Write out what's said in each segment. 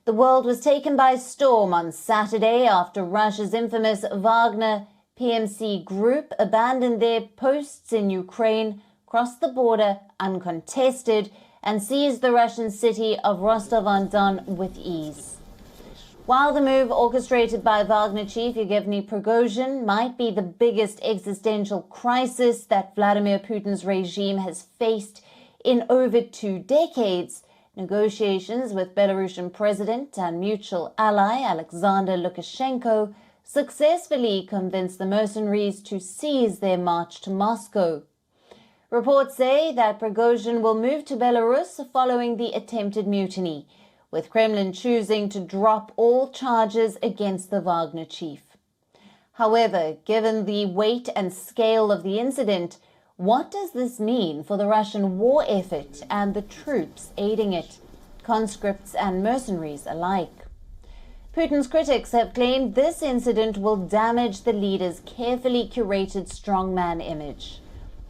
The world was taken by storm on Saturday after Russia's infamous Wagner PMC group abandoned their posts in Ukraine, crossed the border uncontested, and seized the Russian city of Rostov-on-Don with ease. While the move orchestrated by Wagner chief Yevgeny Prigozhin might be the biggest existential crisis that Vladimir Putin's regime has faced in over 2 decades, negotiations with Belarusian president and mutual ally Alexander Lukashenko successfully convinced the mercenaries to cease their march to Moscow. Reports say that Prigozhin will move to Belarus following the attempted mutiny, with Kremlin choosing to drop all charges against the Wagner chief. However, given the weight and scale of the incident, what does this mean for the Russian war effort and the troops aiding it, conscripts and mercenaries alike? Putin's critics have claimed this incident will damage the leader's carefully curated strongman image.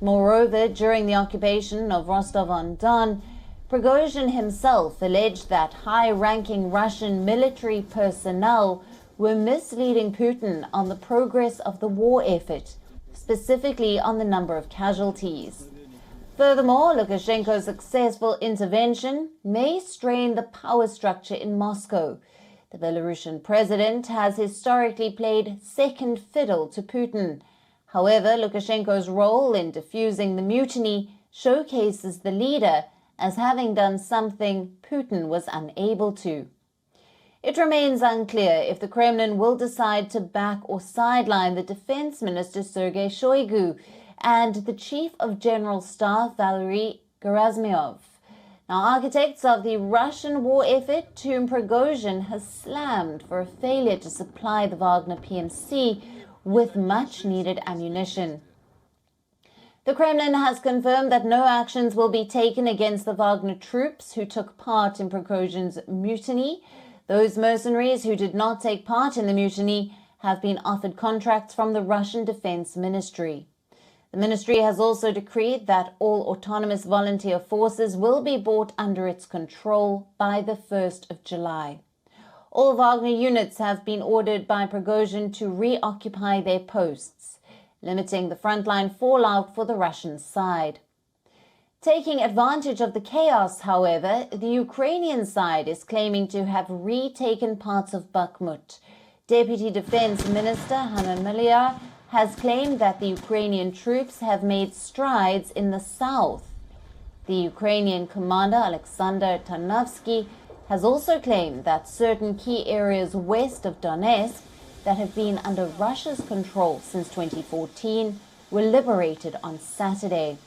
Moreover, during the occupation of Rostov-on-Don, Prigozhin himself alleged that high-ranking Russian military personnel were misleading Putin on the progress of the war effort, specifically on the number of casualties. Furthermore, Lukashenko's successful intervention may strain the power structure in Moscow. The Belarusian president has historically played second fiddle to Putin. However, Lukashenko's role in defusing the mutiny showcases the leader as having done something Putin was unable to. It remains unclear if the Kremlin will decide to back or sideline the defense minister Sergei Shoigu and the chief of general staff Valery Gerasimov. Now, architects of the Russian war effort, whom Prigozhin has slammed for a failure to supply the Wagner PMC with much-needed ammunition. The Kremlin has confirmed that no actions will be taken against the Wagner troops who took part in Prigozhin's mutiny. Those mercenaries who did not take part in the mutiny have been offered contracts from the Russian Defense Ministry. The ministry has also decreed that all autonomous volunteer forces will be brought under its control by the 1st of July. All Wagner units have been ordered by Prigozhin to reoccupy their posts, limiting the frontline fallout for the Russian side. Taking advantage of the chaos, however, the Ukrainian side is claiming to have retaken parts of Bakhmut. Deputy Defense Minister Hanna Maliar has claimed that the Ukrainian troops have made strides in the south. The Ukrainian commander Alexander Tarnovsky has also claimed that certain key areas west of Donetsk that have been under Russia's control since 2014 were liberated on Saturday.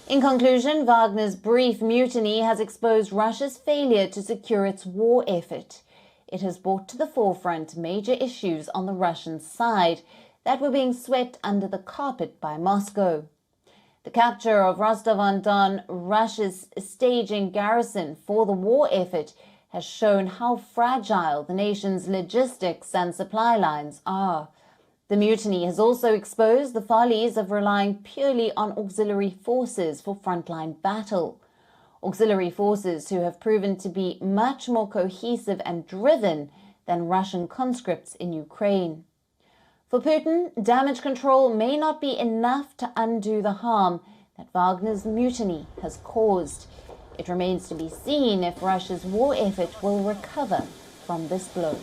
In conclusion, Wagner's brief mutiny has exposed Russia's failure to secure its war effort. It has brought to the forefront major issues on the Russian side that were being swept under the carpet by Moscow. The capture of Rostov-on-Don, Russia's staging garrison for the war effort, has shown how fragile the nation's logistics and supply lines are. The mutiny has also exposed the follies of relying purely on auxiliary forces for frontline battle. Auxiliary forces who have proven to be much more cohesive and driven than Russian conscripts in Ukraine. For Putin, damage control may not be enough to undo the harm that Wagner's mutiny has caused. It remains to be seen if Russia's war effort will recover from this blow.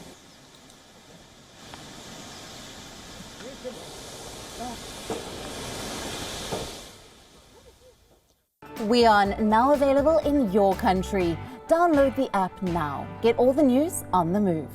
WION, now available in your country. Download the app now. Get all the news on the move.